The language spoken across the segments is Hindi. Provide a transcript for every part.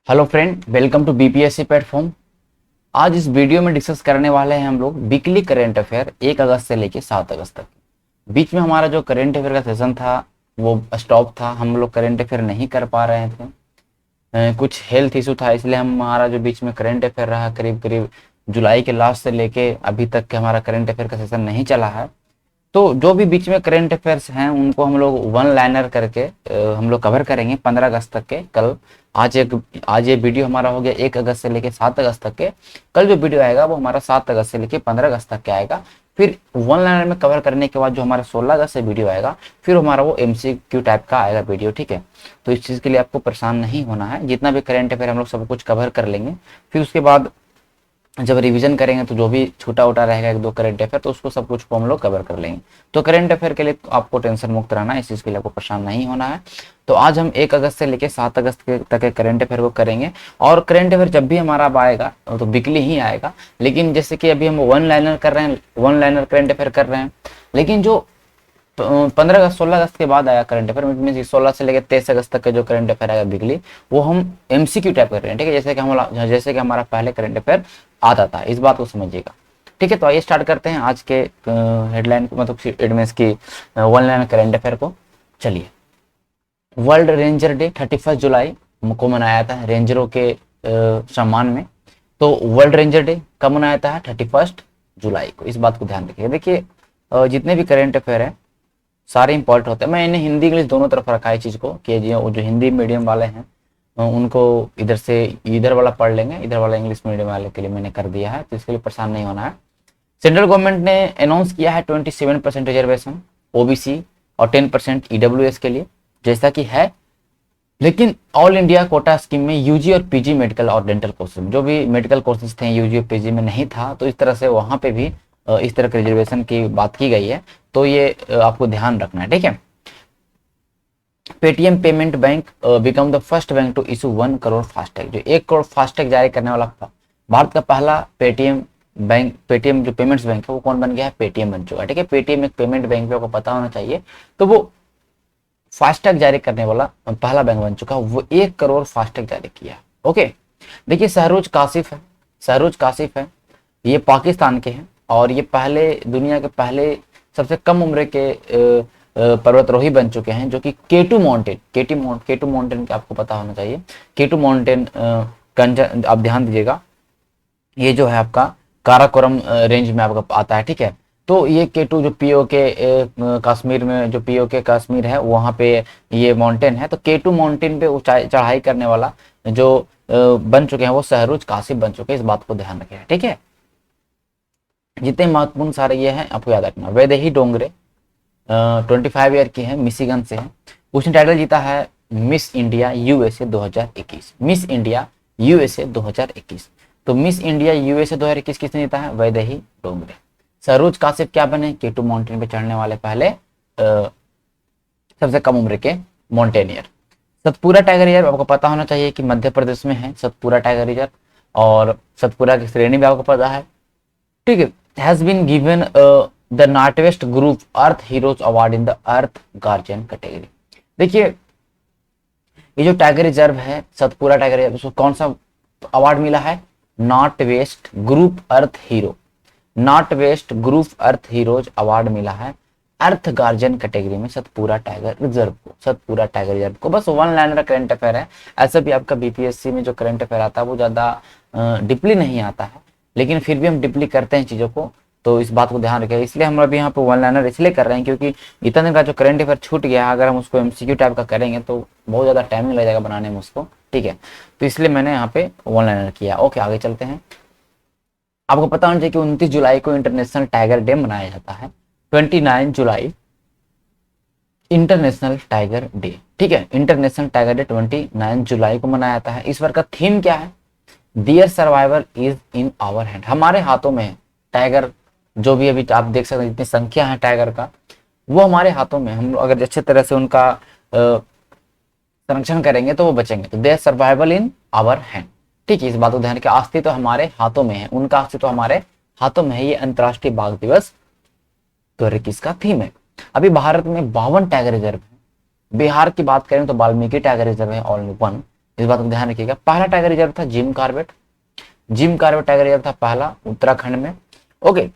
Hello friend, welcome to BPSC platform. आज इस वीडियो में डिस्कस करने वाले हैं हम लोग वीकली करेंट अफेयर 1 अगस्त से लेके 7 अगस्त तक। बीच में हमारा जो करेंट अफेयर का सेशन था वो स्टॉप था, हम लोग करेंट अफेयर नहीं कर पा रहे थे। कुछ हेल्थ इशू था, इसलिए हमारा जो बीच में करेंट अफेयर रहा करीब करीब जुलाई के लास्ट से लेके अभी तक के हमारा करेंट अफेयर का सेशन नहीं चला है। तो जो भी बीच में करंट अफेयर्स हैं उनको हम लोग वन लाइनर करके हम लोग कवर करेंगे 15 अगस्त तक के। कल आज ये वीडियो हमारा हो गया 1 अगस्त से लेके 7 अगस्त तक के। कल जो वीडियो आएगा वो हमारा 7 अगस्त से लेके 15 अगस्त तक के आएगा। फिर वन लाइनर में कवर करने के बाद जो हमारा 16 अगस्त से वीडियो आएगा फिर हमारा वो एमसीक्यू टाइप का आएगा वीडियो, ठीक है। तो इस चीज़ के लिए आपको परेशान नहीं होना है, जितना भी करंट अफेयर हम लोग सब कुछ कवर कर लेंगे। फिर उसके बाद जब रिवीजन करेंगे तो जो भी छोटा उटा रहेगा एक दो करंट अफेयर तो उसको सब कुछ को हम लोग कवर कर लेंगे। तो करंट अफेयर के लिए आपको टेंशन मुक्त रहना है, इस चीज़ के लिए आपको परेशान नहीं होना है। तो आज हम 1 अगस्त से लेकर 7 अगस्त तक के करंट अफेयर को करेंगे। और करंट अफेयर जब भी हमारा अब आएगा तो वीकली ही आएगा, लेकिन जैसे कि अभी हम वन लाइनर कर रहे हैं, वन लाइनर करंट अफेयर कर रहे हैं, लेकिन जो 15 अगस्त 16 अगस्त के बाद आया करंट अफेयर मीन 16 से लेकर 23 अगस्त तक का जो करंट अफेयर आएगा वीकली, वो हम एमसीक्यू टाइप कर रहे हैं, ठीक है। जैसे कि हमारा पहले करंट अफेयर आता था, इस बात को समझिएगा, ठीक है। तो आइए स्टार्ट करते हैं आज के हेडलाइन को, मतलब एडमेंस की वन लाइन करंट अफेयर को। चलिए, वर्ल्ड रेंजर डे 31 जुलाई को मनाया जाता है रेंजरों के सम्मान में। तो वर्ल्ड रेंजर डे कब मनाया जाता है? 31 जुलाई को। इस बात को ध्यान रखिए। देखिए, जितने भी करंट अफेयर है सारे इंपॉर्टेंट होते हैं। मैं इन्हें हिंदी इंग्लिश दोनों तरफ रखा है चीज़ को कि जो हिंदी मीडियम वाले हैं उनको इधर से इधर वाला पढ़ लेंगे, इधर वाला इंग्लिश मीडियम वाले के लिए मैंने कर दिया है, तो इसके लिए परेशान नहीं होना है। सेंट्रल गवर्नमेंट ने अनाउंस किया है 27% रिजर्वेशन ओबीसी और 10% ईडब्ल्यूएस के लिए, जैसा कि है। लेकिन ऑल इंडिया कोटा स्कीम में यूजी और पीजी मेडिकल और डेंटल कोर्सेज में जो भी मेडिकल कोर्सेज थे यूजी और पीजी में नहीं था, तो इस तरह से वहाँ पे भी इस तरह के रिजर्वेशन की बात की गई है। तो ये आपको ध्यान रखना है, ठीक है। Paytm payment bank become the first bank to issue 1 crore FASTag. जो 1 करोड़ फास्टैग जारी करने वाला भारत का पहला पेटीएम बैंक, पेटीएम जो पेमेंट्स बैंक है वो कौन बन गया है? पेटीएम बन चुका है, ठीक है। पेटीएम एक पेमेंट बैंक है, आपको पता होना चाहिए। तो वो फास्टैग जारी करने वाला पहला बैंक बन चुका है, वो 1 करोड़ फास्टैग जारी किया। ओके, देखिए शहरोज कासिफ है, ये पाकिस्तान के हैं और ये दुनिया के पहले सबसे कम उम्र के पर्वतारोही बन चुके हैं, जो कि केटू माउंटेन का आपको पता होना चाहिए। केटू माउंटेन आप ध्यान दीजिएगा, ये जो है आपका काराकोरम रेंज में आपका आता है, ठीक है। तो ये केटू जो पीओके कश्मीर में, जो पीओके कश्मीर है वहाँ पे ये माउंटेन है। तो केटू माउंटेन पे चढ़ाई करने वाला जो बन चुके हैं वो शहरोज कासिफ बन चुके हैं, इस बात को ध्यान रखें, ठीक है। जितने महत्वपूर्ण सारे ये हैं आपको याद रखना। वैदेही डोंगरे 25 ईयर की है, मिशिगन से है। उसने टाइटल जीता है miss India USA 2021। Miss India USA 2021। तो मिस इंडिया यूएसए 2021 किसने जीता है? वैदेही डोंगरे। सरोज कासिफ क्या बने? केटू माउंटेन पे चढ़ने वाले पहले सबसे कम उम्र के माउंटेनियर। सतपुरा टाइगर रिजर्व आपको पता होना चाहिए कि मध्य प्रदेश में है सतपुरा टाइगर रिजर्व, और सतपुरा की श्रेणी भी आपको पता है, ठीक है। Has been given the Northwest Group Earth Heroes Award in the Earth Guardian category. देखिए, ये जो टाइगर रिजर्व है सतपुरा टाइगर रिजर्व, उसको कौन सा अवार्ड मिला है? नॉर्थ वेस्ट ग्रुप अर्थ hero, north west group Earth Heroes award मिला है अर्थ गार्जियन कैटेगरी में सतपुरा टाइगर रिजर्व को। बस वन लाइनर करंट अफेयर है। ऐसा भी आपका बीपीएससी में जो करंट अफेयर आता है वो ज्यादा डीपली नहीं आता है, लेकिन फिर भी हम डीपली करते हैं चीजों को, तो इस बात को ध्यान रखें। इसलिए हम अभी यहाँ पे वन लाइनर इसलिए कर रहे हैं क्योंकि इतना दिन का जो करंट अफेयर छूट गया, अगर हम उसको एमसीक्यू टाइप का करेंगे तो बहुत ज्यादा टाइमिंग लग जाएगा बनाने में उसको, ठीक है। तो इसलिए मैंने यहाँ पे वन लाइनर किया। ओके, आगे चलते हैं। आपको पता होना चाहिए कि 29 जुलाई को इंटरनेशनल टाइगर डे मनाया जाता है। 29 जुलाई इंटरनेशनल टाइगर डे, ठीक है। इंटरनेशनल टाइगर डे 29 जुलाई को मनाया जाता है। इस बार का थीम क्या है? Dear survival is in our hand. हमारे हाथों में है टाइगर, जो भी अभी आप देख सकते हैं जितनी संख्या है टाइगर का, वो हमारे हाथों में। हम अगर अच्छे तरह से उनका संरक्षण करेंगे तो वो बचेंगे। तो their survival in our hand, ठीक है। इस बात को ध्यान रखें, अस्तित्व हमारे हाथों में है, उनका अस्तित्व हमारे हाथों में है। ये अंतर्राष्ट्रीय बाघ दिवस 2021 का थीम है। अभी भारत में 52 टाइगर रिजर्व है। बिहार की बात करें तो वाल्मीकि टाइगर रिजर्व है ओनली 1। इस बात को ध्यान रखिएगा। पहला टाइगर रिजर्व था Jim Corbett, Jim Corbett tiger reserve था पहला उत्तराखंड में। ओके,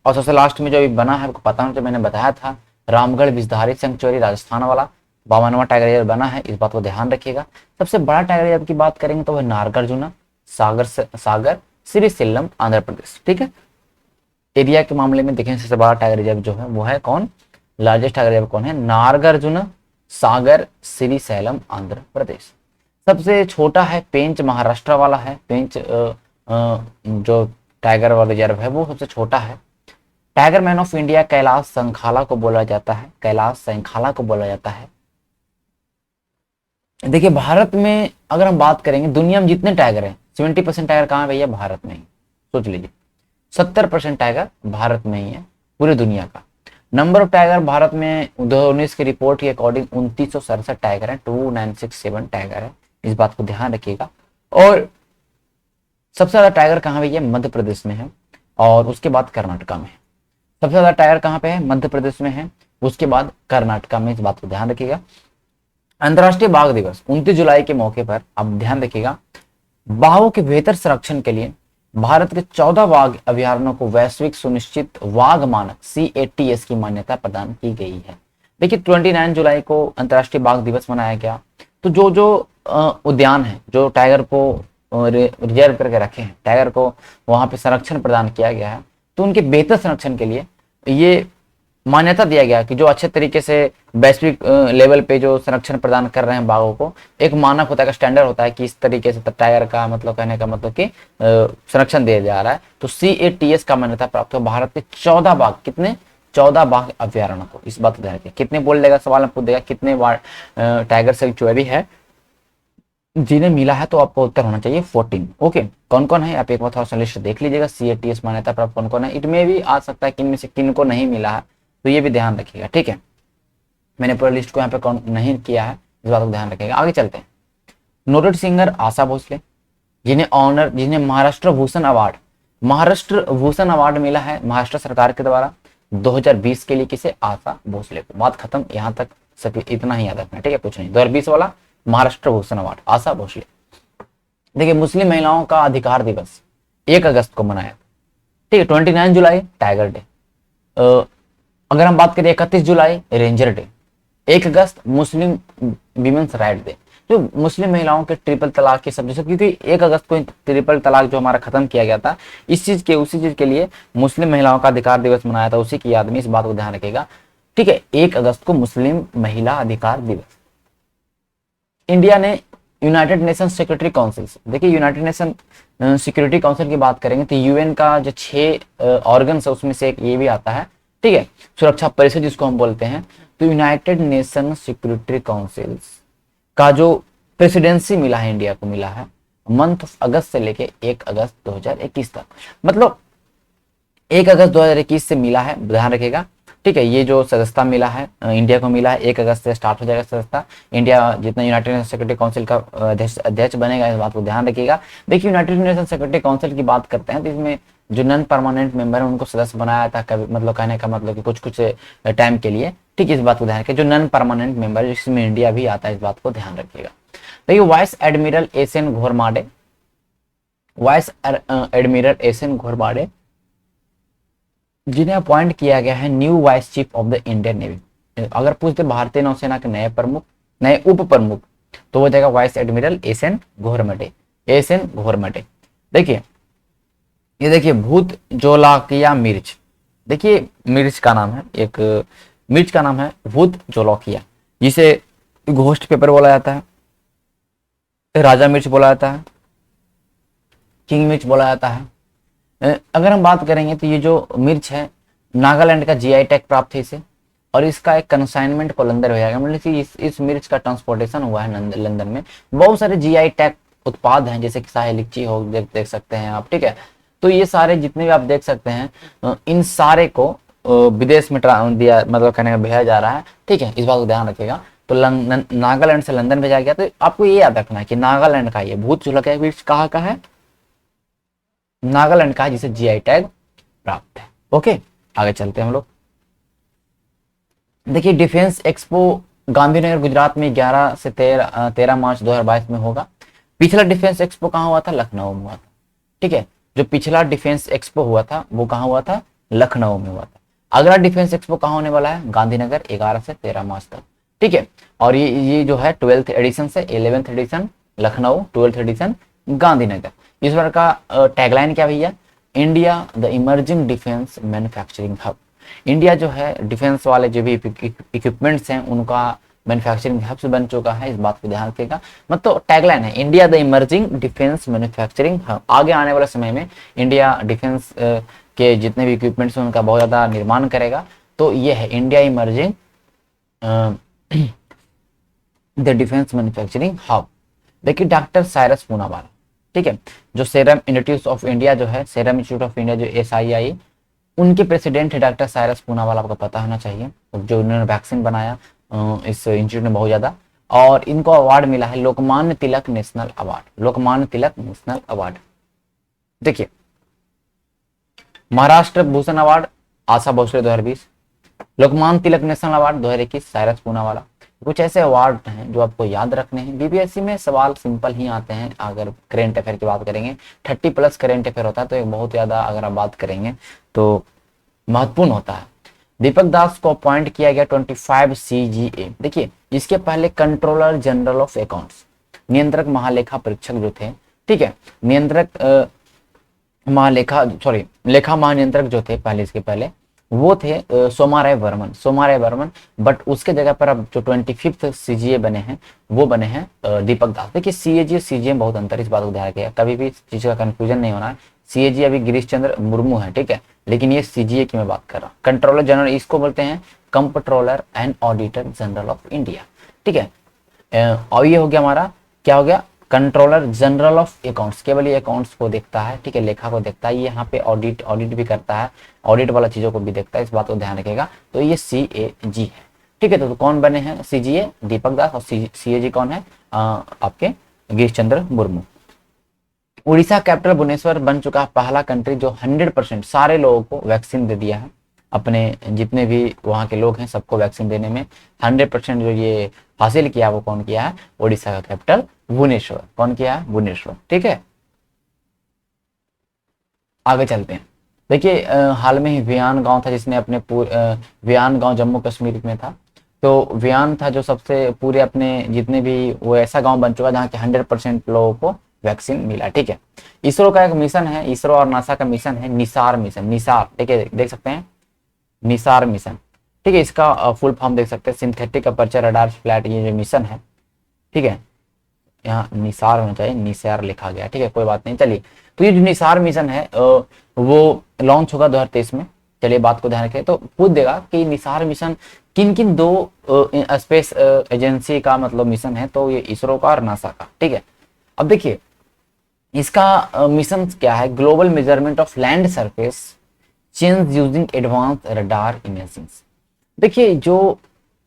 और सबसे लास्ट में जो अभी बना है आपको पता है, जो मैंने बताया था रामगढ़ विषधारी सेंचुरी राजस्थान वाला 52वां टाइगर रिजर्व बना है, इस बात को ध्यान रखिएगा। सबसे बड़ा टाइगर रिजर्व की बात करेंगे तो वह नागार्जुना सागर श्रीशैलम आंध्र प्रदेश। ठीक है, एरिया के मामले में देखें सबसे बड़ा टाइगर रिजर्व जो है वो है कौन, लार्जेस्ट टाइगर रिजर्व कौन है, नागार्जुना सागर श्रीशैलम आंध्र प्रदेश। सबसे छोटा है पेंच महाराष्ट्र वाला है, पेंच जो टाइगर वाला रिजर्व है वो सबसे छोटा है। Tiger man of India Kailash Sankhala को बोला जाता है, कैलाश संखाला को बोला जाता है। देखिए भारत में अगर हम बात करेंगे, दुनिया में जितने टाइगर हैं 70% टाइगर कहाँ है भैया, भारत में ही। सोच लीजिए 70% टाइगर भारत में ही है पूरी दुनिया का। नंबर ऑफ टाइगर भारत में 2019 की रिपोर्ट के अकॉर्डिंग 2967 टाइगर है, 2967 टाइगर है, इस बात को ध्यान रखिएगा। और सबसे ज्यादा टाइगर कहाँ भैया, मध्य प्रदेश में है, और उसके बाद कर्नाटका में है। सबसे ज्यादा टाइगर कहाँ पे है, मध्य प्रदेश में है, उसके बाद कर्नाटका में, इस बात को ध्यान रखिएगा। अंतर्राष्ट्रीय बाघ दिवस 29 जुलाई के मौके पर आप ध्यान रखिएगा, बाघों के बेहतर संरक्षण के लिए भारत के 14 बाघ अभयारण्यों को वैश्विक सुनिश्चित वाघ मानक CATS की मान्यता प्रदान की गई है। देखिए 29 जुलाई को अंतर्राष्ट्रीय बाघ दिवस मनाया गया, तो जो जो उद्यान है, जो टाइगर को रिजर्व करके रखे हैं, टाइगर को वहां पे संरक्षण प्रदान किया गया है, तो उनके बेहतर संरक्षण के लिए ये मान्यता दिया गया कि जो अच्छे तरीके से वैश्विक लेवल पे जो संरक्षण प्रदान कर रहे हैं बाघों को, एक मानक होता है, स्टैंडर्ड होता है कि इस तरीके से टाइगर का मतलब कहने का मतलब कि संरक्षण दिया जा रहा है। तो CATS का मान्यता प्राप्त हुआ भारत के 14 बाघ, कितने 14 बाघ अभ्यारण्य को, इस बात को ध्यान रखिए। कितने बोल देगा सवाल में पूछ देगा कितने टाइगर सेंचुरी है जिन्हें मिला है, तो आपको उत्तर होना चाहिए 14। ओके, कौन कौन है आप एक बार थोड़ा सा लिस्ट देख लीजिएगा, CATS मान्यता प्राप्त कौन कौन है। इट में भी आ सकता है कि इनमें से किन को नहीं मिला है, तो ये भी ध्यान रखिएगा। ठीक है, मैंने पूरा लिस्ट को यहाँ पे कौन नहीं किया है, इस बात को ध्यान रखिएगा। आगे चलते हैं। नोटेड सिंगर आशा भोसले, जिन्हें महाराष्ट्र भूषण अवार्ड मिला है महाराष्ट्र सरकार के द्वारा 2020 के लिए, किसे, आशा भोसले को। बात खत्म, यहाँ तक सब इतना ही याद रखना। ठीक है, कुछ नहीं, 2020 वाला महाराष्ट्र भूषण अवार्ड आशा भोसले। देखिए मुस्लिम महिलाओं का अधिकार दिवस 1 अगस्त को मनाया। ठीक है, 29 जुलाई टाइगर डे। अगर हम बात करें 31 जुलाई रेंजर डे, 1 अगस्त मुस्लिम विमेंस राइट डे। जो मुस्लिम महिलाओं के ट्रिपल तलाक के सब, क्योंकि 1 अगस्त को ट्रिपल तलाक जो हमारा खत्म किया गया था, उसी चीज के लिए मुस्लिम महिलाओं का अधिकार दिवस मनाया था, उसी की याद में, इस बात को ध्यान रखिएगा। ठीक है, 1 अगस्त को मुस्लिम महिला अधिकार दिवस। इंडिया ने यूनाइटेड नेशन सिक्योरिटी काउंसिल, देखिए यूनाइटेड नेशन सिक्योरिटी काउंसिल की बात करेंगे तो UN का जो 6 ऑर्गन है उसमें से एक ये भी आता है। ठीक है, सुरक्षा परिषद जिसको हम बोलते हैं। तो यूनाइटेड नेशन सिक्योरिटी काउंसिल का जो प्रेसिडेंसी मिला है, इंडिया को मिला है मंथ ऑफ अगस्त से लेके 1 अगस्त 2021 तक, मतलब 1 अगस्त 2021 से मिला है, ध्यान रखिएगा। ठीक है, ये जो सदस्यता मिला है इंडिया को मिला है, 1 अगस्त से स्टार्ट हो जाएगा सदस्यता। इंडिया जितना यूनाइटेड नेशन सिक्योरिटी काउंसिल का अध्यक्ष बनेगा, इस बात को ध्यान रखिएगा। देखिए यूनाइटेड नेशन सिक्योरिटी काउंसिल की बात करते हैं तो इसमें जो नॉन परमानेंट मेंबर है उनको सदस्य बनाया था, कभी मतलब कहने का मतलब कि कुछ टाइम के लिए। ठीक है, इस बात को ध्यान रखिए, जो नॉन परमानेंट मेंबर है जिसमें इंडिया भी आता है, इस बात को ध्यान रखिएगा। देखिए vice admiral S N Ghormade जिन्हें अपॉइंट किया गया है new vice chief of the Indian navy. अगर पूछते भारतीय नौसेना के नए उप प्रमुख, तो वो जाएगा vice admiral S N Ghormade. देखिए ये देखिए भूत जोलाकिया मिर्च, देखिए मिर्च का नाम है, एक मिर्च का नाम है भूत जोलाकिया, जिसे घोस्ट पेपर बोला जाता है, राजा मिर्च बोला जाता है, किंग मिर्च बोला जाता है। अगर हम बात करेंगे तो ये जो मिर्च है नागालैंड का GI टैग प्राप्त है इसे, और इसका एक कंसाइनमेंट कोलंदर भेजा गया, मतलब कि इस मिर्च का ट्रांसपोर्टेशन हुआ है लंदन में। बहुत सारे GI टैग उत्पाद हैं, जैसे कि शाही लीची हो देख सकते हैं आप। ठीक है, तो ये सारे जितने भी आप देख सकते हैं, इन सारे को विदेश में दिया, मतलब कहने का भेजा जा रहा है। ठीक है, इस बात को ध्यान रखिएगा। तो नागालैंड से लंदन भेजा गया, तो आपको ये याद रखना है कि नागालैंड का ये भूत जोलाकिया मिर्च कहाँ का है, नागालैंड का है, जिसे GI टैग प्राप्त है। ओके, आगे चलते हैं हम लोग। देखिए डिफेंस एक्सपो गांधीनगर गुजरात में 11 से 13 मार्च 2022 में होगा। पिछला डिफेंस एक्सपो कहाँ हुआ था? लखनऊ में हुआ था। ठीक है, जो पिछला डिफेंस एक्सपो हुआ था वो कहाँ हुआ था? लखनऊ में हुआ था। अगला डिफेंस एक्सपो कहाँ होने वाला है? गांधीनगर 11 से 13 मार्च तक। ठीक है, और ये जो है 12th एडिशन से 11th addition Lucknow, 12th addition Gandhinagar. इस बार का टैगलाइन क्या भैया? India the emerging defence manufacturing hub. India जो है डिफेंस वाले जो भी इक्विपमेंट्स हैं उनका मैन्युफैक्चरिंग हब बन चुका है, इस बात को ध्यान रखिएगा। मतलब टैगलाइन है India the emerging defence manufacturing hub. आगे आने वाले समय में इंडिया डिफेंस के जितने भी इक्विपमेंट्स हैं उनका बहुत ज़्यादा निर्माण करेगा। तो ये है India emerging the defence manufacturing hub. देखिए डॉक्टर साइरस पूनावाला, ठीक है, जो सेरम इंस्टीट्यूट ऑफ इंडिया जो है, सेरम इंस्टीट्यूट ऑफ इंडिया जो SII, उनके प्रेसिडेंट है डॉक्टर साइरस पूनावाला, आपको पता होना चाहिए, जो उन्होंने वैक्सीन बनाया इस इंस्टीट्यूट में बहुत ज़्यादा। और इनको अवार्ड मिला है Lokmanya Tilak national award, Lokmanya Tilak national award. देखिए Maharashtra Bhushan award Asha Bhosle 2020, Lokmanya Tilak national award 2021 Cyrus Poonawalla. कुछ ऐसे अवार्ड हैं जो आपको याद रखने हैं। बीपीएससी में सवाल सिंपल ही आते हैं। अगर करेंट अफेयर की बात करेंगे 30+ करेंट अफेयर होता है, तो एक बहुत ज़्यादा अगर आप बात करेंगे तो महत्वपूर्ण होता है। दीपक दास को अपॉइंट किया गया 25 CGA। देखिए इसके पहले कंट्रोलर जनरल ऑफ अकाउंट्स, नियंत्रक महालेखा परीक्षक जो थे, ठीक है, नियंत्रक लेखा महानियंत्रक जो थे पहले, इसके पहले वो थे सोमाराय वर्मन। बट उसके जगह पर अब जो 25th CGA बने हैं वो बने हैं दीपक दास। देखिए CAG और CGA में बहुत अंतर, इस बात को ध्यान रखिएगा, कभी भी इस चीज का कंफ्यूजन नहीं होना है। CAG अभी गिरीश चंद्र मुर्मू है, ठीक है, लेकिन ये CGA की मैं बात कर रहा हूँ। कंट्रोलर जनरल इसको बोलते हैं comptroller and auditor general of India, ठीक है। और ये हो गया हमारा, क्या हो गया? कंट्रोलर जनरल ऑफ अकाउंट्स, केवल ये अकाउंट्स को देखता है, ठीक है, लेखा को देखता है। ये यहाँ पे ऑडिट भी करता है, ऑडिट वाला चीजों को भी देखता है, इस बात को ध्यान रखिएगा। तो ये CAG है, ठीक है। तो कौन बने हैं CGA? दीपक दास। और CAG कौन है? आपके गिरीश चंद्र मुर्मू। उड़ीसा कैपिटल भुवनेश्वर बन चुका है पहला कंट्री जो 100% सारे लोगों को वैक्सीन दे दिया है। अपने जितने भी वहाँ के लोग हैं सबको वैक्सीन देने में 100% जो ये हासिल किया वो कौन किया है? उड़ीसा का कैपिटल भुवनेश्वर। कौन किया है? भुवनेश्वर, ठीक है। आगे चलते हैं। देखिए हाल में ही वियान गांव था जिसने अपने वियान गांव जम्मू कश्मीर में था। तो वियान था जो सबसे पूरे अपने जितने भी, वो ऐसा गांव बन चुका जहाँ के 100% लोगों को वैक्सीन मिला, ठीक है। इसरो का एक मिशन है, इसरो और नासा का मिशन है निसार मिशन, निसार, ठीक है, देख सकते हैं निसार मिशन, ठीक है। इसका फुल फॉर्म देख सकते हैं सिंथेटिक अपर्चर रडार फ्लैट, ये जो मिशन है, ठीक है, यहाँ निसार होना चाहिए, निसार लिखा गया, ठीक है, कोई बात नहीं। चलिए, तो ये जो निसार मिशन है वो लॉन्च होगा 2023 में। चलिए बात को ध्यान रखें। तो पूछ देगा कि निसार मिशन किन किन दो स्पेस एजेंसी का मतलब मिशन है? तो ये इसरो का और नासा का, ठीक है। अब देखिए इसका मिशन क्या है? Global measurement of land surface change using advance radar imaging. देखिए जो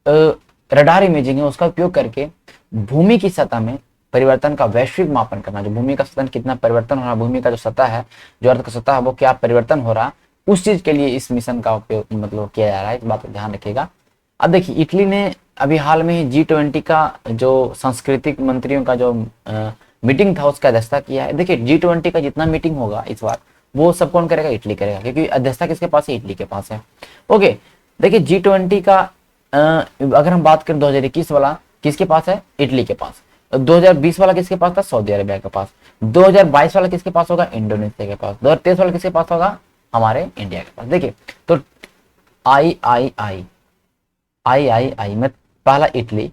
रडार इमेजिंग है उसका उपयोग करके भूमि की सतह में परिवर्तन का वैश्विक मापन करना, जो भूमि का सतह कितना परिवर्तन हो रहा है, भूमि का जो सतह है, जो अर्थ का सतह है, वो क्या परिवर्तन हो रहा है, उस चीज के लिए इस मिशन का उपयोग मतलब किया जा रहा है, इस बात को ध्यान रखिएगा। अब देखिए इटली ने अभी हाल में ही G20 का जो सांस्कृतिक मंत्रियों का जो मीटिंग था उसका अध्यक्षता किया है। देखिए G20 का जितना मीटिंग होगा इस बार वो सब कौन करेगा? इटली करेगा, क्योंकि अध्यक्षता किसके पास है? इटली के पास है। ओके, देखिए G20 का अगर हम बात करें 2021 वाला किसके पास है? इटली के पास। 2020 वाला किसके पास था? सऊदी अरेबिया के पास। 2022 वाला किसके पास होगा? इंडोनेशिया के पास। 2023 वाला किसके पास होगा? हमारे इंडिया के पास। देखिए तो आई में पहला Italy,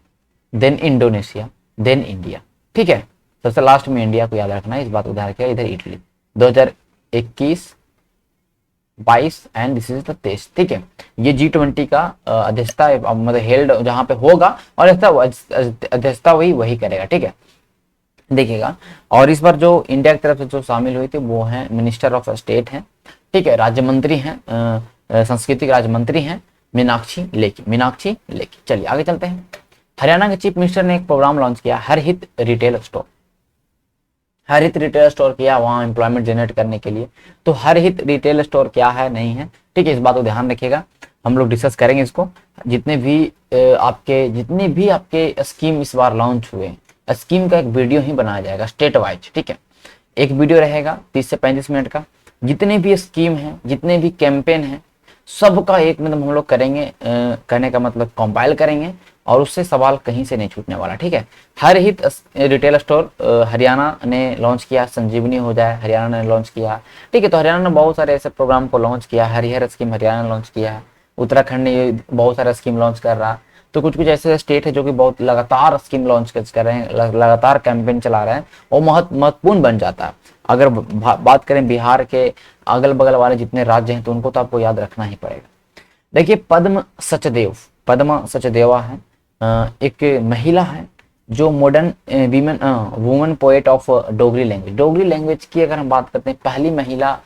then Indonesia, then India, ठीक है। सबसे लास्ट में इंडिया को याद रखना है, इस बात को ध्यान रखिएगा। इधर Italy 2021, 22 and this is the 23, ठीक है। ये G20 का अध्यक्षता मतलब हेल्ड जहां पे होगा और अध्यक्षता वही करेगा, ठीक है, देखिएगा। और इस बार जो इंडिया की तरफ से जो शामिल हुई थी वो है मिनिस्टर ऑफ स्टेट हैं, ठीक है, राज्य मंत्री हैं, सांस्कृतिक राज्य मंत्री हैं मीनाक्षी लेखी। चलिए आगे चलते हैं। हरियाणा के चीफ मिनिस्टर ने एक प्रोग्राम लॉन्च किया, हर हित रिटेल स्टोर किया वहां एम्प्लॉयमेंट जनरेट करने के लिए। तो हर हित रिटेल स्टोर क्या है, नहीं है, ठीक है, इस बात को ध्यान रखिएगा। हम लोग डिस्कस करेंगे इसको। जितने भी आपके स्कीम इस बार लॉन्च हुए, स्कीम का एक वीडियो ही बनाया जाएगा स्टेट वाइज, ठीक है। एक वीडियो रहेगा 30 से 35 मिनट का। जितने भी स्कीम हैं, जितने भी कैंपेन हैं, सबका एक मतलब हम लोग करेंगे, करने का मतलब कंपाइल करेंगे, और उससे सवाल कहीं से नहीं छूटने वाला, ठीक है। हर हित रिटेल स्टोर हरियाणा ने लॉन्च किया, संजीवनी हो जाए हरियाणा ने लॉन्च किया, ठीक है। तो हरियाणा ने बहुत सारे ऐसे प्रोग्राम को लॉन्च किया, हरिहर स्कीम हरियाणा ने लॉन्च किया है, उत्तराखंड ने बहुत सारा स्कीम लॉन्च कर रहा। तो कुछ कुछ ऐसे स्टेट है जो कि बहुत लगातार स्कीम लॉन्च कर रहे हैं, लगातार कैंपेन चला रहे हैं, और महत्वपूर्ण बन जाता है। अगर बात करें बिहार के अगल बगल वाले जितने राज्य हैं, तो उनको तो आपको याद रखना ही पड़ेगा। देखिए, पद्म सचदेवा है, एक महिला है जो modern woman poet of Dogri language की अगर हम बात करते हैं, पहली महिला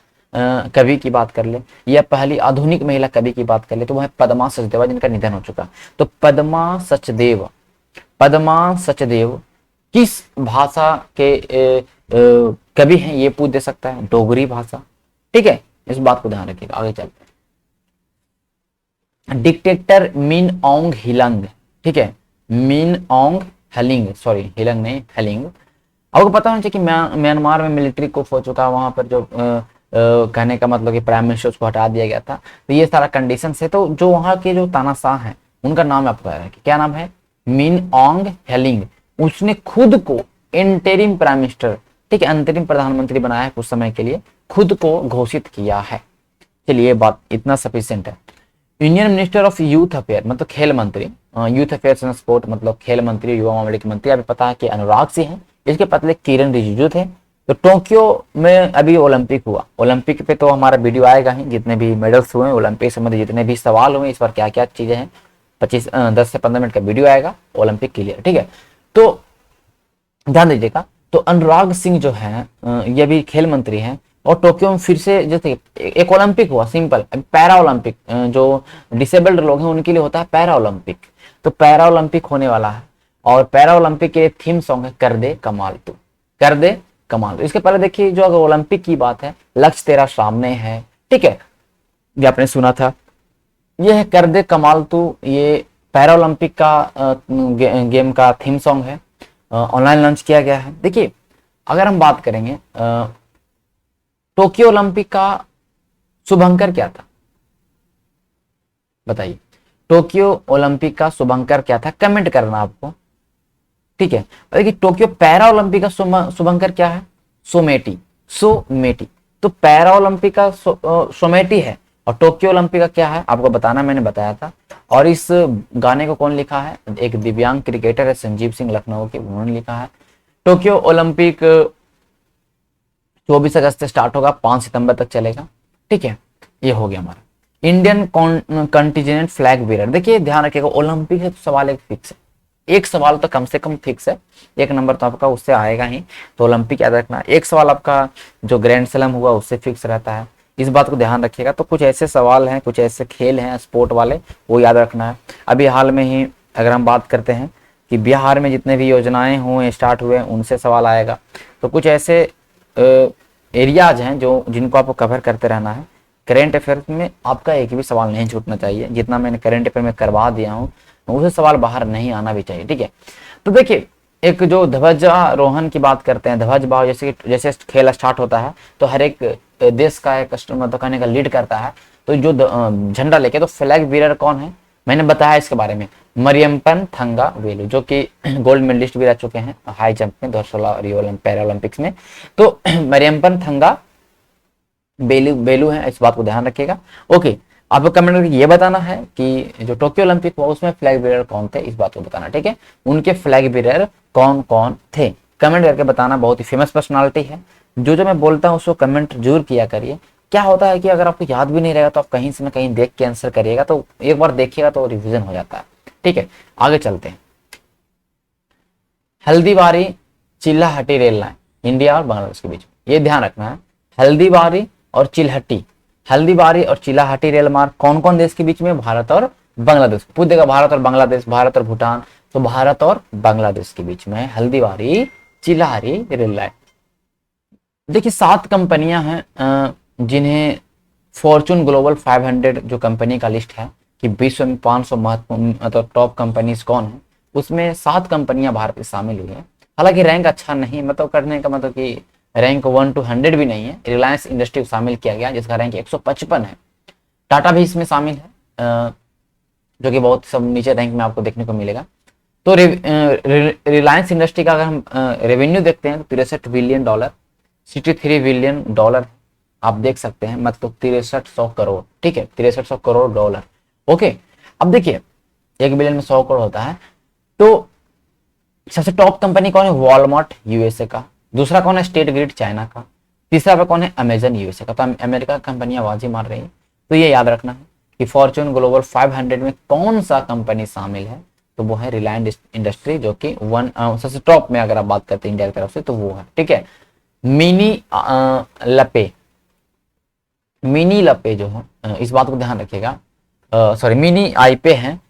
कवि की बात कर ले, या पहली आधुनिक महिला कवि की बात कर ले, तो वह है पद्मा सचदेवा, जिनका निधन हो चुका। तो पद्मा सचदेव किस भाषा के कवि हैं, ये पूछ दे सकता है, डोगरी भाषा, ठीक है। इस बात को ध्यान रखिएगा। आगे चलते हैं। डिक्टेटर मिन औंग हिलंग, ठीक है, मिन औंग हेलिंग, सॉरी हिलंग नहीं, हेलिंग। आपको पता होना चाहिए कि म्यांमार में मिलिट्री coup हो चुका, वहां पर जो कहने का मतलब कि प्राइम मिनिस्टर उसको हटा दिया गया था। तो ये सारा कंडीशन है। तो जो वहां के जो तानाशाह हैं, उनका नाम आपको पता है कि क्या नाम है, मिन औंग हेलिंग। उसने खुद को इंटरिम प्राइम मिनिस्टर, ठीक है, अंतरिम प्रधानमंत्री बनाया है कुछ समय के लिए, खुद को घोषित किया है। चलिए, बात इतना सफिशिएंट है। Union minister of youth affair मतलब खेल मंत्री, यूथ अफेयर्स एंड स्पोर्ट मतलब खेल मंत्री, युवा मामले के मंत्री, अभी पता है कि अनुराग सिंह है। इसके पहले किरण रिजिजू थे। तो टोक्यो में अभी ओलंपिक हुआ, ओलंपिक पे तो हमारा वीडियो आएगा ही, जितने भी मेडल्स हुए ओलंपिक संबंधी, जितने भी सवाल हुए इस बार क्या क्या चीजें हैं, 10 से 15 मिनट का वीडियो आएगा ओलंपिक के लिए, ठीक है। तो ध्यान दीजिएगा। तो अनुराग सिंह जो है ये भी खेल मंत्री हैं, और टोक्यो में फिर से जैसे एक ओलंपिक हुआ, सिंपल। पैरा ओलंपिक, जो डिसेबल्ड लोग हैं उनके लिए होता है पैरा ओलंपिक। तो पैरा ओलंपिक होने वाला है, और पैरा ओलंपिक के थीम सॉन्ग है कर दे कमाल तू, कर दे कमाल। इसके पहले देखिए, जो अगर ओलंपिक की बात है, लक्ष्य तेरा सामने है, ठीक है, ये आपने सुना था। ये है कर दे कमाल तू, ये पैरा ओलंपिक का गेम का थीम सॉन्ग है, ऑनलाइन लॉन्च किया गया है। देखिए, अगर हम बात करेंगे टोक्यो ओलंपिक का शुभंकर क्या था, बताइए। टोक्यो ओलंपिक का शुभंकर क्या था, कमेंट करना आपको, ठीक है। देखिए, टोक्यो पैरा ओलंपिक का शुभंकर क्या है, सोमेटी। तो पैरा ओलंपिक का सोमेटी है, और टोक्यो ओलंपिक का क्या है आपको बताना, मैंने बताया था। और इस गाने को कौन लिखा है, एक दिव्यांग क्रिकेटर है, संजीव सिंह लखनऊ के, उन्होंने लिखा है। टोक्यो ओलंपिक 24 अगस्त से स्टार्ट होगा, 5 सितंबर तक चलेगा, ठीक है। ये हो गया हमारा इंडियन कंटिजेंट फ्लैग बीरर। देखिए, ध्यान रखिएगा, ओलंपिक है तो सवाल एक फिक्स है, एक सवाल तो कम से कम फिक्स है, एक नंबर तो आपका उससे आएगा ही। तो ओलंपिक याद रखना। एक सवाल आपका जो ग्रैंड स्लैम हुआ उससे फिक्स रहता है, इस बात को ध्यान रखिएगा। तो कुछ ऐसे सवाल हैं, कुछ ऐसे खेल हैं स्पोर्ट वाले, वो याद रखना है। अभी हाल में ही अगर हम बात करते हैं कि बिहार में जितने भी योजनाएं हुए स्टार्ट हुए, उनसे सवाल आएगा। तो कुछ ऐसे एरियाज हैं जो जिनको आपको कवर करते रहना है। करेंट अफेयर्स में आपका एक भी सवाल नहीं छूटना चाहिए, जितना मैंने करेंट अफेयर में करवा दिया हूँ उसे सवाल बाहर नहीं आना भी चाहिए, ठीक है। तो देखिए, एक जो ध्वजारोहण की बात करते हैं, ध्वज भाव, जैसे खेल स्टार्ट होता है तो हर एक देश का एक कस्टमर तो कहने का लीड करता है। तो जो झंडा लेके, तो फ्लैग बीरर कौन है, मैंने बताया इसके बारे में, मरियम्पन थंगा वेलू, जो कि गोल्ड मेडलिस्ट भी रह चुके हैं हाई जंप में 2016 रियो पैरा ओलंपिक्स में। तो मरियम्पन थंगा बेलू है, इस बात को ध्यान रखिएगा। ओके, आपको कमेंट करके ये बताना है कि जो टोक्यो ओलंपिक हुआ उसमें फ्लैग बीरर कौन थे, इस बात को बताना, ठीक है। उनके फ्लैग बीरर कौन कौन थे, कमेंट करके बताना। बहुत ही फेमस पर्सनालिटी है, जो मैं बोलता हूँ उसको कमेंट जरूर किया करिए। क्या होता है कि अगर आपको याद भी नहीं रहेगा तो आप कहीं से न कहीं देख के आंसर करिएगा, तो एक बार देखिएगा तो रिविजन हो जाता है, ठीक है। आगे चलते हैं। हल्दीबारी चिल्लाहटी रेल लाइन इंडिया और बांग्लादेश के बीच, ये ध्यान रखना है। हल्दीबारी और चिल्लाहटी रेल मार्ग कौन कौन देश के बीच में, भारत और बांग्लादेश। पूछ देगा भारत और बांग्लादेश, भारत और भूटान, तो भारत और बांग्लादेश के बीच में हल्दीबारी चिल्लाहटी रेल लाइन। देखिए, 7 कंपनियां हैं जिन्हें फॉर्चून ग्लोबल 500 जो कंपनी का लिस्ट है, कि विश्व में 500 महत्वपूर्ण मतलब टॉप कंपनीज कौन है, उसमें 7 कंपनियां भारत की शामिल हुई है। हालांकि रैंक अच्छा नहीं, मतलब करने का मतलब कि रैंक 1 to 100 भी नहीं है। रिलायंस इंडस्ट्री को शामिल किया गया जिसका रैंक 155 है। टाटा भी इसमें शामिल है, जो कि बहुत सब नीचे रैंक में आपको देखने को मिलेगा। तो रिलायंस इंडस्ट्री का अगर हम रेवेन्यू देखते हैं तो $63 बिलियन, $63 बिलियन आप देख सकते हैं, मतलब 6300 करोड़। ठीक है, $6300 करोड़। ओके, अब देखिए 1 बिलियन में 100 करोड़ होता है। तो सबसे टॉप कंपनी कौन है? वॉलमार्ट यूएसए का। दूसरा कौन है? स्टेट ग्रिड चाइना का। तीसरा पे कौन है? अमेजन यूएसए का। तो अमेरिका कंपनियां बाजी मार रही है। तो ये याद रखना है कि फॉर्च्यून ग्लोबल 500 में कौन सा कंपनी शामिल है, तो वो है रिलायंस इंडस्ट्री, जो कि सबसे टॉप में अगर आप बात करते हैं इंडिया की तरफ से तो वो है। ठीक है, मिनी लपे, मिनी लपे जो है, इस बात को ध्यान रखिएगा, सॉरी मिनी आईपे हैं,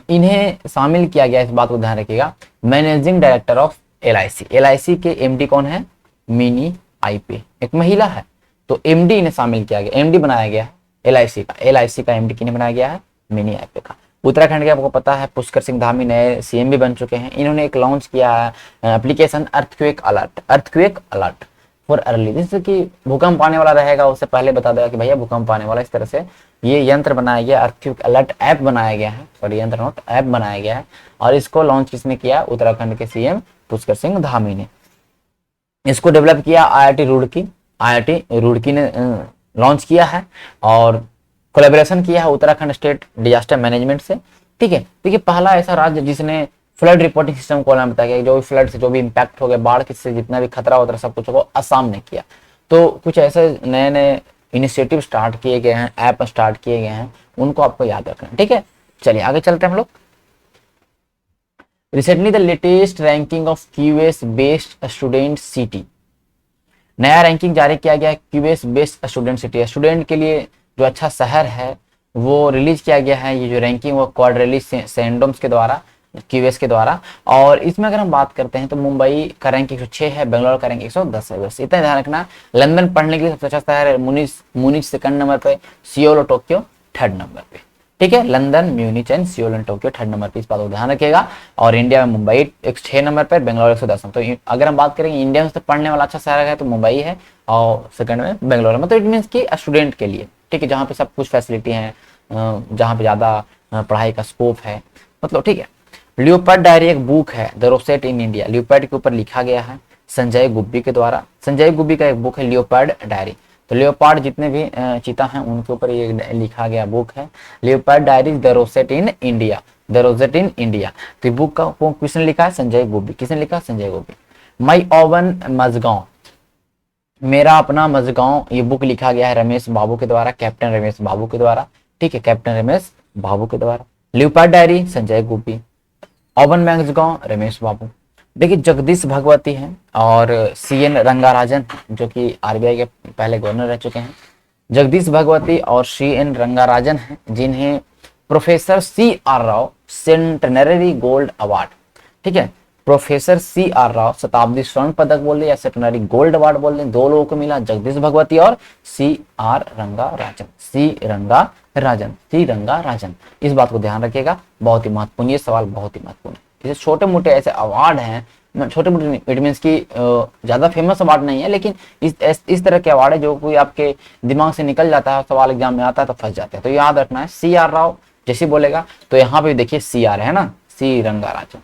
इन्हें शामिल किया गया, इस बात को ध्यान रखिएगा। Managing director of LIC, LIC के एमडी कौन है? मिनी आईपे, एक महिला है। तो एमडी इन्हें शामिल किया गया, एमडी बनाया गया है एलआईसी का। एलआईसी का एमडी किन्हें बनाया गया है? मिनी आईपे का। उत्तराखंड के आपको पता है पुष्कर सिंह धामी नए सीएम भी बन चुके हैं। इन्होंने एक लॉन्च किया है application earthquake alert, earthquake alert for early, जैसे कि भूकंप आने वाला रहेगा उससे पहले बता देगा कि भैया भूकंप आने वाला। इस तरह से ये यंत्र बनाया गया, अर्थक्वेक अलर्ट ऐप बनाया गया है, सॉरी यंत्र नोट ऐप बनाया गया है। और इसको लॉन्च किसने किया? उत्तराखंड के सीएम पुष्कर सिंह धामी ने। इसको डेवलप किया आईआईटी रुड़की, आईआईटी रुड़की ने लॉन्च किया है और कोलैबोरेशन किया है उत्तराखंड स्टेट डिजास्टर मैनेजमेंट से। ठीक है, देखिए पहला ऐसा राज्य जिसने फ्लड रिपोर्टिंग सिस्टम को बताया गया, जो भी फ्लड से जो भी इम्पैक्ट हो गया, बाढ़ से जितना भी खतरा होता है सब कुछ वो असम ने किया। तो कुछ ऐसे नए नए इनिशिएटिव स्टार्ट किए गए हैं, ऐप स्टार्ट किए गए हैं, उनको आपको याद रखना है। ठीक है, चलिए आगे चलते हैं हम लोग। Recently the latest ranking of QS based student city, नया रैंकिंग जारी किया गया है QS based student city, student के लिए जो अच्छा शहर है वो रिलीज किया गया है। ये जो रैंकिंग वो क्वाड्रेलिस सैंडोम्स के द्वारा, क्यूएस के द्वारा। और इसमें अगर हम बात करते हैं तो मुंबई का रैंक 106 है, बेंगलोर का रैंक 110 है। बस इतना ध्यान रखना। लंदन पढ़ने के लिए सबसे अच्छा शहर है मुनिच सेकंड नंबर पे, सियोल और टोक्यो थर्ड नंबर पे। ठीक है, London, Munich and Seoul and Tokyo third number पे, इस बात को ध्यान रखिएगा। और इंडिया में मुंबई 106 नंबर पर, बेंगलोर 110। तो अगर हम बात करेंगे इंडिया में से पढ़ने वाला अच्छा शहर है तो मुंबई है और सेकंड में बेंगलोर है। मतलब इट मीन्स कि स्टूडेंट के लिए, ठीक है, जहाँ पे सब कुछ फैसिलिटी है, जहाँ पे ज्यादा पढ़ाई का स्कोप है, मतलब ठीक है। लियोपार्ड डायरी एक बुक है, the rosette in India, leopard के ऊपर लिखा गया है संजय गुब्बी के द्वारा। संजय गुब्बी का एक बुक है लियोपार्ड डायरी। तो लियोपार्ड जितने भी चीता हैं उनके ऊपर ये लिखा गया बुक है leopard diary, the rosette in India, the rosette in India. तो बुक का किसने लिखा है? संजय गुब्बी। किसने लिखा? संजय गुब्बी। माई ओवन मजगांव, मेरा अपना मजगांव, ये बुक लिखा गया है रमेश बाबू के द्वारा, कैप्टन रमेश बाबू के द्वारा। ठीक है, कैप्टन रमेश बाबू के द्वारा। लियोपार्ड डायरी संजय गुब्बी, ओवन मैगजगांव रमेश बाबू। देखिए जगदीश भगवती हैं और सीएन रंगाराजन जो कि आरबीआई के पहले गवर्नर रह चुके हैं। जगदीश भगवती और सीएन रंगाराजन हैं जिन्हें professor CR Rao centenary gold award, ठीक है, प्रोफेसर CR राव शताब्दी स्वर्ण पदक बोल दें या सेंटेनरी गोल्ड अवार्ड बोल दें, दो लोगों को मिला, जगदीश भगवती और CR रंगाराजन, सी रंगाराजन। इस बात को ध्यान रखिएगा, बहुत ही महत्वपूर्ण ये सवाल, बहुत ही महत्वपूर्ण। जैसे छोटे मोटे ऐसे अवार्ड हैं, छोटे मोटे इट मीन्स की ज्यादा फेमस अवार्ड नहीं है, लेकिन इस तरह के अवार्ड है जो कोई आपके दिमाग से निकल जाता है, सवाल एग्जाम में आता है तो फंस जाते हैं। तो याद रखना है CR राव जैसे बोलेगा तो यहाँ पे देखिए CR है ना, सी रंगाराजन।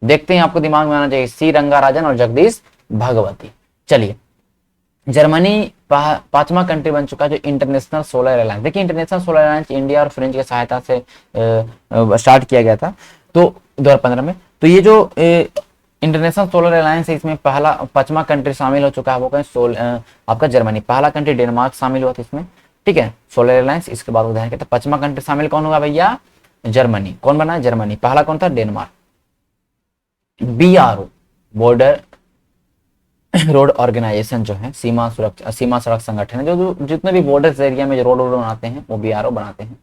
देखते हैं आपको दिमाग में आना चाहिए सी रंगाराजन और जगदीश भगवती। चलिए, जर्मनी पांचवा कंट्री बन चुका है जो इंटरनेशनल सोलर अलायंस। देखिए इंटरनेशनल सोलर अलायंस इंडिया और फ्रेंच की सहायता से स्टार्ट किया गया था तो 2015 में। तो ये जो इंटरनेशनल सोलर अलायंस है इसमें पहला पांचवा कंट्री शामिल हो चुका है, वो कहें आपका जर्मनी। पहला कंट्री डेनमार्क शामिल हुआ था इसमें, ठीक है, सोलर अलायंस। इसके बाद ध्यान रखिए पांचवा कंट्री शामिल कौन होगा भैया? जर्मनी। कौन बना? जर्मनी। पहला कौन था? Denmark. BRO border road organisation जो है, सीमा सड़क संगठन है, जो जितने भी बॉर्डर एरिया में जो रोड बनाते हैं वो BRO बनाते हैं।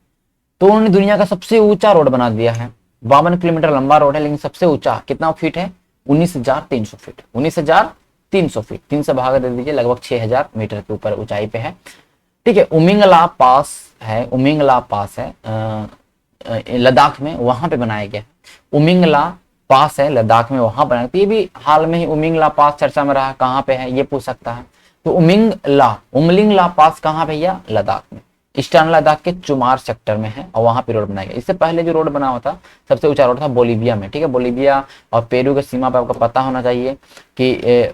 तो उन्होंने दुनिया का सबसे ऊंचा रोड बना दिया है। 52 किलोमीटर लंबा रोड है, लेकिन सबसे ऊंचा कितना फीट है? 19,300 फीट। 19,300 फीट, 3 से भाग दे दीजिए, लगभग 6,000 मीटर के ऊपर ऊंचाई पे है। ठीक है, उमिंगला पास है, उमिंगला पास है लद्दाख में, वहां पे बनाया गया। उमिंगला पास है लद्दाख में, वहां बनाया। तो ये भी हाल में ही उमिंगला पास चर्चा में रहा, कहाँ पे है ये पूछ सकता है। तो उमलिंगला पास कहाँ पे भैया? लद्दाख में, ईस्टर्न लद्दाख के चुमार सेक्टर में है और वहां पे रोड बनाया गया। इससे पहले जो रोड बना हुआ था, सबसे ऊंचा रोड था बोलीविया में, ठीक है। बोलीविया और पेरू की सीमा पर आपको पता होना चाहिए कि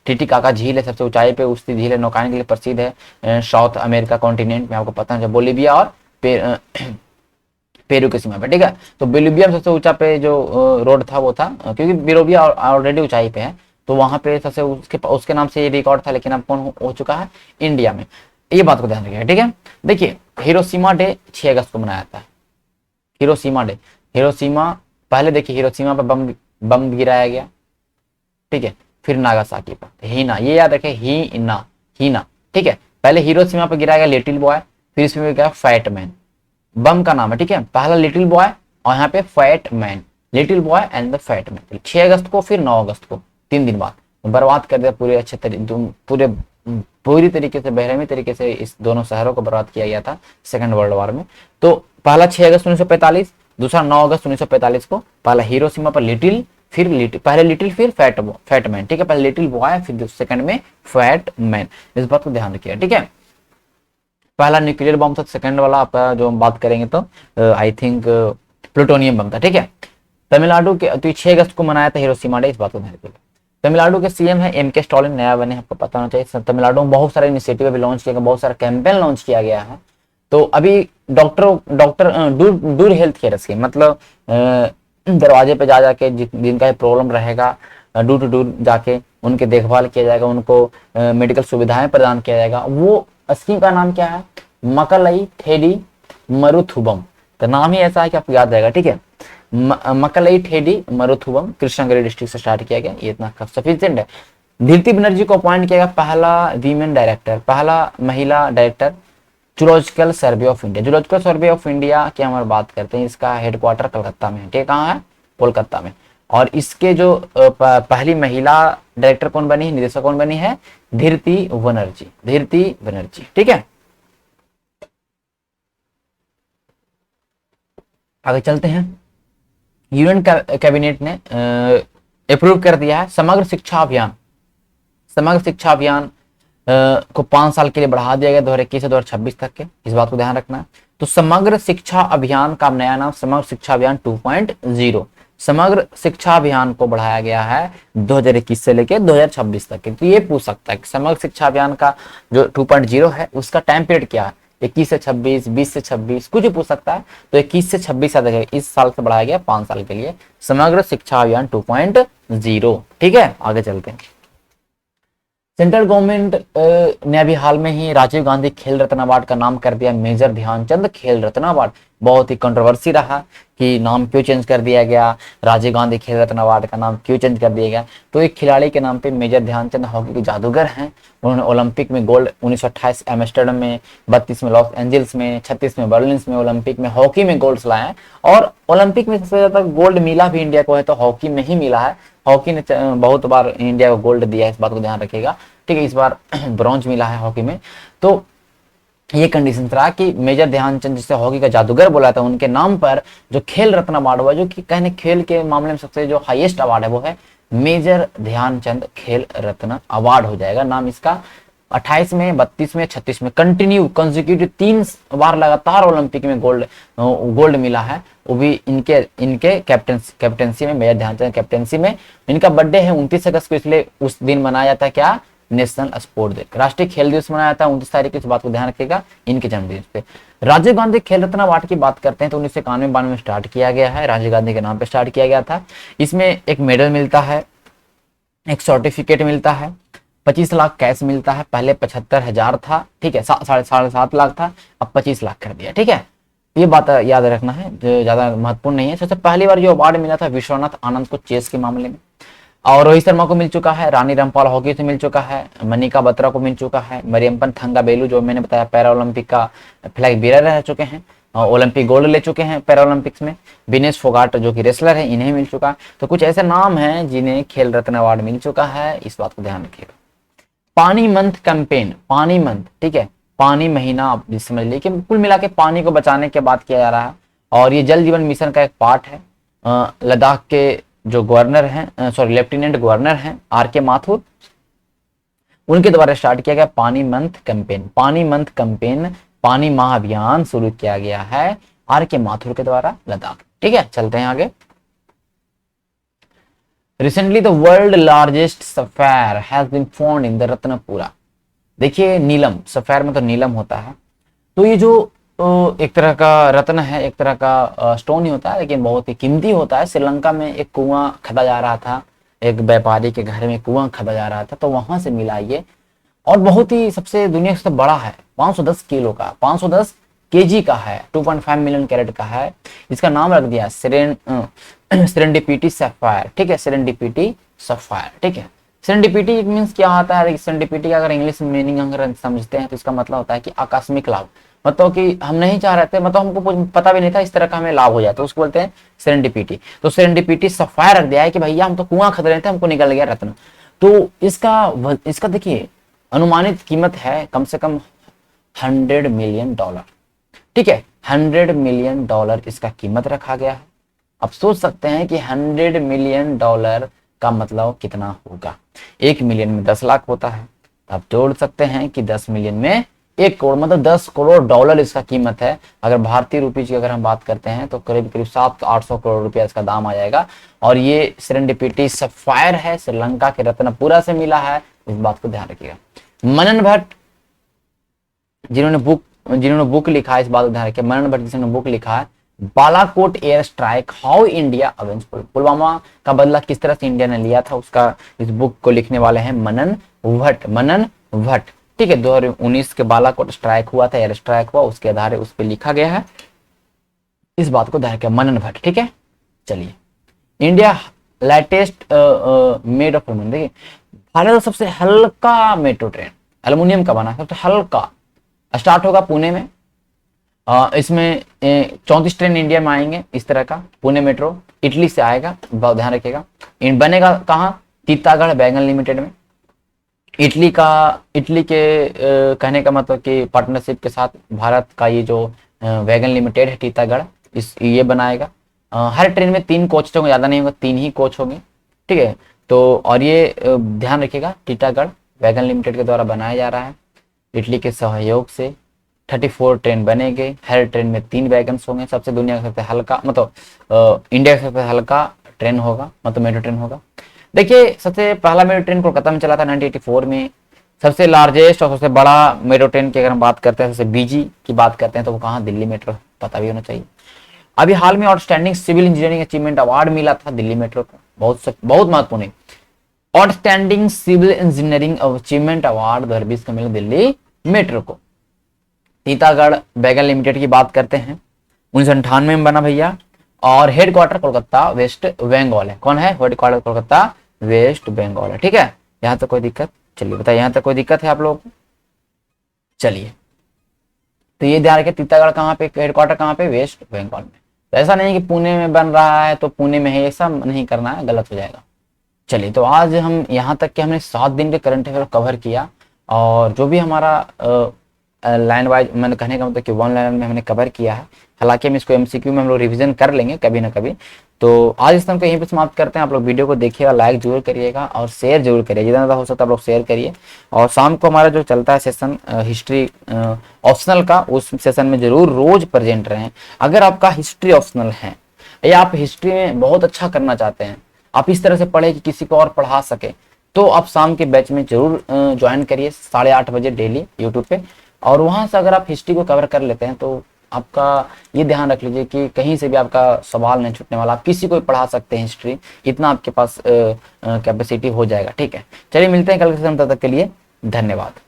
टिटिकाका झील है, सबसे ऊंचाई पे उसकी झील है, नौकायन के लिए प्रसिद्ध है साउथ अमेरिका कॉन्टिनेंट में, आपको पता है। बोलीविया और पेरू की सीमा पे, ठीक है। तो बोलीविया में सबसे ऊंचा पे जो रोड था वो था, क्योंकि बोलीविया ऑलरेडी ऊंचाई पे है, तो वहां पे सबसे उसके नाम से ये रिकॉर्ड था, लेकिन अब कौन हो चुका है? इंडिया में। ये बात को ध्यान रखिएगा, ठीक है। देखिए हिरोशिमा डे 6 अगस्त को मनाया जाता है। हिरोशिमा डे, हिरोशिमा, पहले देखिए हिरोशिमा पर बम गिराया गया, ठीक है। फिर नागासाकी पर हीना, ये याद रखें, हीना, ठीक है। पहले हिरोशिमा पर गिराया गया लिटिल बॉय, फिर इसमें गया फैट मैन, बम का नाम है, ठीक है। पहला लिटिल बॉय और यहाँ पे fat man, little boy and the fat man. 6 अगस्त को, फिर 9 अगस्त को, 3 दिन बाद बर्बाद कर दिया पूरे अच्छे पूरी तरीके से, बेरहमी तरीके से इस दोनों शहरों को बर्बाद किया गया था सेकंड वर्ल्ड वॉर में। तो पहला 6 अगस्त 1945, दूसरा 9 अगस्त 1945 को। पहला हिरोशिमा पर लिटिल, पहले लिटिल फिर फैट मैन, ठीक है। पहले लिटिल बॉय, फिर सेकंड में फैट मैन। इस बात को ध्यान रखिए, ठीक है। पहला न्यूक्लियर बम था, सेकंड वाला आपका जो हम बात करेंगे तो आई थिंक प्लूटोनियम बम था, ठीक है। तमिलनाडु के, तो 6 अगस्त को मनाया था हिरोशिमा डे, इस बात को ध्यान रखिएगा। तमिलनाडु के सीएम है एम.के. स्टालिन, नया बने, आपको पता होना चाहिए। तमिलनाडु में बहुत सारे इनिशिएटिव अभी लॉन्च किया गया, बहुत सारा कैंपेन लॉन्च किया गया है। तो अभी doctor door health care scheme, मतलब दरवाजे पे जा जाके जिनका प्रॉब्लम रहेगा, डूर टू डूर जाके उनके देखभाल किया जाएगा, उनको मेडिकल सुविधाएं प्रदान किया जाएगा। वो स्कीम का नाम क्या है? मकलई थेडी मरुथुबम। तो नाम ही ऐसा है कि आपको याद रहेगा, ठीक है। मकलई थेडी मरुथुबम, कृष्णगिरी डिस्ट्रिक्ट से स्टार्ट किया गया, ये इतना सफिशिएंट है। धीरती बनर्जी को अपॉइंट किया गया पहला वीमेन डायरेक्टर, पहला महिला director zoological survey of India. Zoological survey of India की हम बात करते हैं, इसका हेडक्वार्टर कलकत्ता में है, ठीक है। कहाँ है? कोलकाता में। और इसके जो पहली महिला डायरेक्टर कौन बनी है, निदेशक कौन बनी है? धीरती बनर्जी, ठीक है। आगे चलते हैं। यूनियन कैबिनेट ने अप्रूव कर दिया है समग्र शिक्षा अभियान को 5 साल के लिए बढ़ा दिया गया, 2021 से 2026 तक के। इस बात को ध्यान रखना है। तो समग्र शिक्षा अभियान का नया नाम समग्र शिक्षा अभियान 2.0, समग्र शिक्षा अभियान को बढ़ाया गया है 2021 से लेकर 2026 तक के। तो ये पूछ सकता है कि समग्र शिक्षा अभियान का जो 2.0 है उसका टाइम पीरियड क्या है? 21 से 26, 20 से 26, कुछ भी पूछ सकता है। तो 21 से 26 इस साल से बढ़ाया गया 5 साल के लिए समग्र शिक्षा अभियान 2.0, ठीक है। आगे चलते हैं। सेंट्रल गवर्नमेंट ने अभी हाल में ही राजीव गांधी खेल रत्न अवार्ड का नाम कर दिया मेजर ध्यानचंद खेल रत्न अवार्ड। बहुत ही कंट्रोवर्सी रहा कि नाम क्यों चेंज कर दिया गया, राजीव गांधी खेल रत्न अवार्ड का नाम क्यों चेंज कर दिया गया। तो एक खिलाड़ी के नाम पे मेजर ध्यानचंद हॉकी के जादूगर हैं। उन्होंने ओलंपिक में गोल्ड 1928 एम्स्टर्डम में, 32 में लॉस एंजल्स में, 36 में बर्लिन में, ओलंपिक में हॉकी में गोल्ड लाए हैं। और ओलंपिक में सबसे ज्यादा गोल्ड मिला भी इंडिया को है तो हॉकी में ही मिला है। हॉकी ने बहुत बार इंडिया को गोल्ड दिया है, इस बात को ध्यान रखिएगा, ठीक है। इस बार ब्रॉन्ज मिला है हॉकी में। तो ये कंडीशन रहा कि मेजर ध्यानचंद, जिसे हॉकी का जादूगर बोला था, उनके नाम पर जो खेल रत्न अवार्ड हुआ, जो कि कहने खेल के मामले में सबसे जो हाईएस्ट अवार्ड है वो है मेजर ध्यानचंद खेल रत्न अवार्ड हो जाएगा। नाम इसका 28 में, 32 में, 36 में कंसेक्यूटिव 3 बार लगातार ओलंपिक में गोल्ड मिला है, वो भी इनके कैप्टेंसी में, मेजर ध्यानचंद कैप्टेंसी में। इनका बर्थडे है 29 अगस्त को, इसलिए उस दिन मनाया जाता है क्या? नेशनल स्पोर्ट डे, राष्ट्रीय खेल दिवस मनाया जाता है 29 तारीख की। इस बात को ध्यान रखिएगा इनके जन्मदिन पे। राजीव गांधी खेल रत्न अवार्ड की बात करते हैं तो 1991-92 में स्टार्ट किया गया है, राजीव गांधी के नाम पे स्टार्ट किया गया था। इसमें एक मेडल मिलता है, एक सर्टिफिकेट मिलता है, 25 लाख कैश मिलता है। पहले 75,000 था, ठीक है, 7.5 लाख था, अब 25 लाख कर दिया, ठीक है। ये बात याद रखना है, जो ज्यादा महत्वपूर्ण नहीं है। सबसे पहली बार जो अवार्ड मिला था विश्वनाथ आनंद को चेस के मामले में, और रोहित शर्मा को मिल चुका है, रानी रामपाल हॉकी से मिल चुका है, मनिका बत्रा को मिल चुका है, मरियम्पन थंगाबेलू जो मैंने बताया पैरा ओलंपिक का फ्लैग बीरर रह चुके हैं, ओलंपिक गोल्ड ले चुके हैं पैरा ओलंपिक्स में। विनेश फोगाट जो कि रेसलर है, इन्हें मिल चुका है। तो कुछ ऐसे नाम हैं जिन्हें खेल रत्न अवार्ड मिल चुका है, इस बात को ध्यान रखिएगा। पानी मंथ कैंपेन, पानी मंथ, ठीक है, पानी महीना आप समझ लीजिए कि कुल मिला के पानी को बचाने की बात किया जा रहा है। और ये जल जीवन मिशन का एक पार्ट है। लद्दाख के जो गवर्नर हैं, लेफ्टिनेंट गवर्नर हैं आर.के. माथुर, उनके द्वारा स्टार्ट किया गया पानी मंथ कैंपेन, पानी माह अभियान शुरू किया गया है आर.के. माथुर के द्वारा लद्दाख। ठीक है, चलते हैं आगे। Recently the world largest sapphire has been found in the Ratnapura. देखिए नीलम, सफायर में तो नीलम होता है, तो ये जो एक तरह का रत्न है, एक तरह का स्टोन ही होता है, लेकिन बहुत ही कीमती होता है। श्रीलंका में एक कुआं खदा जा रहा था, एक व्यापारी के घर में कुआं खदा जा रहा था, तो वहां से मिला ये, और बहुत ही सबसे दुनिया से बड़ा है, 510 किलो का, 510 केजी का है, 2.5 मिलियन कैरेट का है। इसका नाम रख दिया सेरेंडिपिटी सफायर। ठीक है, सेरेंडिपिटी सफायर। ठीक है, सेरेंडिपिटी मीन्स क्या होता है? सेरेंडिपिटी का अगर इंग्लिश मीनिंग अगर समझते हैं तो इसका मतलब होता है कि आकस्मिक लाभ, मतलब कि हम नहीं चाह रहे थे, मतलब हमको पता भी नहीं था इस तरह का हमें लाभ हो जाए, तो उसको बोलते हैं सेरेंडिपिटी। तो सेरेंडिपिटी सफायर रख दिया है कि भैया हम तो कुआं खद रहे थे, हमको निकल गया रत्न। तो इसका देखिए अनुमानित कीमत है कम से कम $100 मिलियन। ठीक है, $100 मिलियन इसका कीमत रखा गया है। अब सोच सकते हैं कि $100 मिलियन का मतलब कितना होगा। 1 मिलियन में 10 लाख होता है, आप जोड़ सकते हैं कि 10 मिलियन में 1 करोड़, मतलब $10 करोड़ इसका कीमत है। अगर भारतीय रुपये की अगर हम बात करते हैं तो करीब 700-800 करोड़ रुपया इसका दाम आ जाएगा। और ये सेरेंडिपिटी सफायर है, श्रीलंका के रत्नपुरा से मिला है, इस बात को ध्यान रखिएगा। मनन भट्ट जिन्होंने बुक लिखा है, इस बात को ध्यान रखिए, मनन भट्ट जिन्होंने बुक लिखा है Balakot air strike how India avenge Pulwama का बदला किस तरह से इंडिया ने लिया था, उसका इस बुक को लिखने वाले हैं मनन भट्ट। ठीक है, 2019 के बालाकोट स्ट्राइक हुआ था, एयर स्ट्राइक हुआ, उसके आधार उस पर लिखा गया है, इस बात को ध्यान रखिए, मनन भट्ट। ठीक है, चलिए, India lightest made of aluminium. देखिए भारत का सबसे हल्का मेट्रो ट्रेन एल्यूमिनियम का बना, सबसे हल्का, स्टार्ट होगा पुणे में। इसमें 34 ट्रेन इंडिया में आएंगे इस तरह का, पुणे मेट्रो इटली से आएगा, ध्यान रखिएगा। बनेगा कहाँ? तीतागढ़ वैगन लिमिटेड में। इटली के कहने का मतलब कि पार्टनरशिप के साथ भारत का ये जो वैगन लिमिटेड है तीतागढ़, ये बनाएगा। हर ट्रेन में 3 कोच होंगे, ज़्यादा नहीं होगा, 3 ही कोच होंगे। ठीक है, तो और ये ध्यान रखिएगा तीतागढ़ वैगन लिमिटेड के द्वारा बनाया जा रहा है, इटली के सहयोग से। 34 ट्रेन बनेंगे, हर ट्रेन में 3 वैगन्स होंगे। सबसे दुनिया का सबसे हल्का, मतलब इंडिया का सबसे हल्का ट्रेन होगा, मतलब मेट्रो ट्रेन होगा। देखिए सबसे पहला मेट्रो ट्रेन कोलकाता में चला था 1984 में। सबसे लार्जेस्ट और सबसे बड़ा मेट्रो ट्रेन की अगर हम बात करते हैं, सबसे बीजी की बात करते हैं, तो वो कहाँ? दिल्ली मेट्रो, पता भी होना चाहिए। अभी हाल में outstanding civil engineering achievement award मिला था दिल्ली मेट्रो को, बहुत महत्वपूर्ण है। Outstanding civil engineering achievement award 2020 का मिला दिल्ली मेट्रो को। तीतागढ़ वैगन लिमिटेड की बात करते हैं, 1998 में बना भैया, और हेडक्वार्टर कोलकाता वेस्ट बंगाल है। कौन है? हेडक्वार्टर कोलकाता वेस्ट बंगाल है। ठीक है, यहाँ तक कोई दिक्कत? चलिए बताइए, यहाँ तक कोई दिक्कत है आप लोगों को? चलिए, तो ये ध्यान रखिए, तीतागढ़ कहाँ पे, हेडक्वार्टर कहाँ पे? वेस्ट बंगाल में। तो ऐसा नहीं कि पुणे में बन रहा है तो पुणे में है, ऐसा नहीं करना है, गलत हो जाएगा। चलिए, तो आज हम यहाँ तक के हमने 7 दिन के करंट अफेयर कवर किया, और जो भी हमारा लाइन वाइज, मैंने कहने का मतलब कि 1 लाइन में हमने कवर किया है। हालांकि हम इसको एमसीक्यू में हम लोग रिवीजन कर लेंगे कभी ना कभी। तो आज इस टाइम को यहीं पे समाप्त करते हैं। आप लोग वीडियो को देखिएगा, लाइक जरूर करिएगा और शेयर जरूर करिए, जितना ज़्यादा हो सकता है आप लोग शेयर करिए। और शाम को हमारा जो चलता है सेशन हिस्ट्री ऑप्शनल का, उस सेशन में जरूर रोज प्रेजेंट रहें। अगर आपका हिस्ट्री ऑप्शनल है या आप हिस्ट्री में बहुत अच्छा करना चाहते हैं, आप इस तरह से पढ़े कि किसी को और पढ़ा सके, तो आप शाम के बैच में जरूर ज्वाइन करिए 8:30 बजे डेली यूट्यूब पे। और वहां से अगर आप हिस्ट्री को कवर कर लेते हैं तो आपका ये ध्यान रख लीजिए कि कहीं से भी आपका सवाल नहीं छूटने वाला, आप किसी को भी पढ़ा सकते हैं हिस्ट्री, इतना आपके पास कैपेसिटी हो जाएगा। ठीक है, चलिए मिलते हैं कल के समय, तब तक के लिए धन्यवाद।